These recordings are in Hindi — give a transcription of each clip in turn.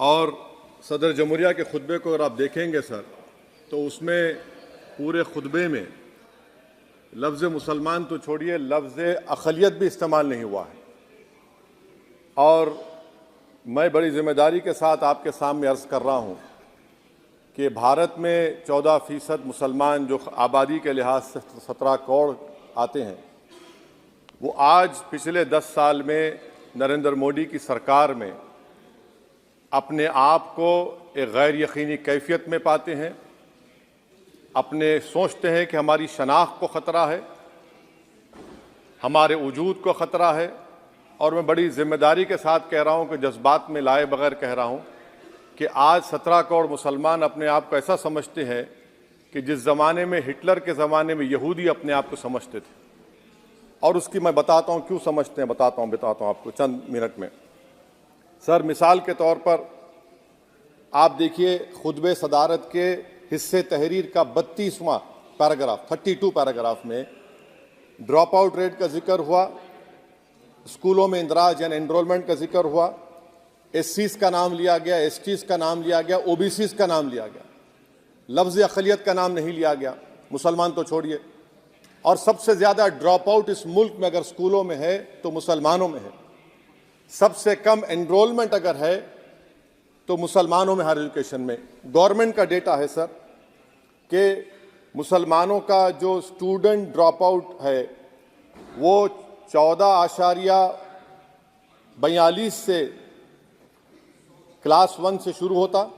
और सदर जमहूरिया के खुतबे को अगर आप देखेंगे सर, तो उसमें पूरे खुतबे में लफ्ज़ मुसलमान तो छोड़िए, लफ्ज़ अक़लियत भी इस्तेमाल नहीं हुआ है। और मैं बड़ी ज़िम्मेदारी के साथ आपके सामने अर्ज़ कर रहा हूँ कि भारत में 14% मुसलमान जो आबादी के लिहाज से 17 करोड़ आते हैं, वो आज पिछले 10 साल में नरेंद्र मोदी की सरकार में अपने आप को एक गैर यकीनी कैफियत में पाते हैं, अपने सोचते हैं कि हमारी शनाख्त को ख़तरा है, हमारे वजूद को ख़तरा है। और मैं बड़ी ज़िम्मेदारी के साथ कह रहा हूँ कि जज्बात में लाए बगैर कह रहा हूँ कि आज 17 करोड़ मुसलमान अपने आप को ऐसा समझते हैं कि जिस ज़माने में हिटलर के ज़माने में यहूदी अपने आप को समझते थे। और उसकी मैं बताता हूँ क्यों समझते हैं, बताता हूँ आपको चंद मिनट में। सर, मिसाल के तौर पर आप देखिए, खुतबे सदारत के हिस्से तहरीर का 32वां पैराग्राफ 32 पैराग्राफ में ड्रॉप आउट रेट का जिक्र हुआ, स्कूलों में इंदराज यानी एनरोलमेंट का जिक्र हुआ, एससीज का नाम लिया गया, एसटीज का नाम लिया गया, ओबीसीज का नाम लिया गया, लफ्ज़ अक़लियत का नाम नहीं लिया गया, मुसलमान तो छोड़िए। और सबसे ज़्यादा ड्रॉप आउट इस मुल्क में अगर स्कूलों में है तो मुसलमानों में है। सबसे कम एनरोलमेंट अगर है तो मुसलमानों में, हायर एजुकेशन में। गवर्नमेंट का डेटा है सर कि मुसलमानों का जो स्टूडेंट ड्रॉप आउट है वो 14.42 से क्लास 1 से शुरू होता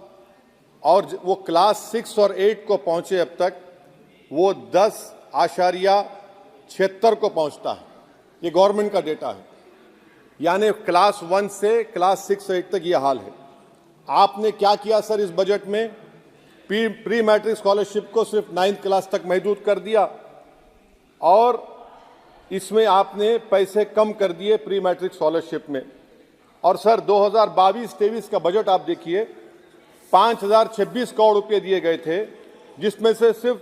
और वो क्लास 6 और 8 को पहुंचे अब तक वो 10.76 को पहुंचता है। ये गवर्नमेंट का डेटा है, यानी क्लास 1 से क्लास 6 8 तक ये हाल है। आपने क्या किया सर इस बजट में? प्री मैट्रिक स्कॉलरशिप को सिर्फ 9th क्लास तक महदूद कर दिया और इसमें आपने पैसे कम कर दिए प्री मैट्रिक स्कॉलरशिप में। और सर 2022-23 का बजट आप देखिए, 5026 करोड़ रुपए दिए गए थे, जिसमें से सिर्फ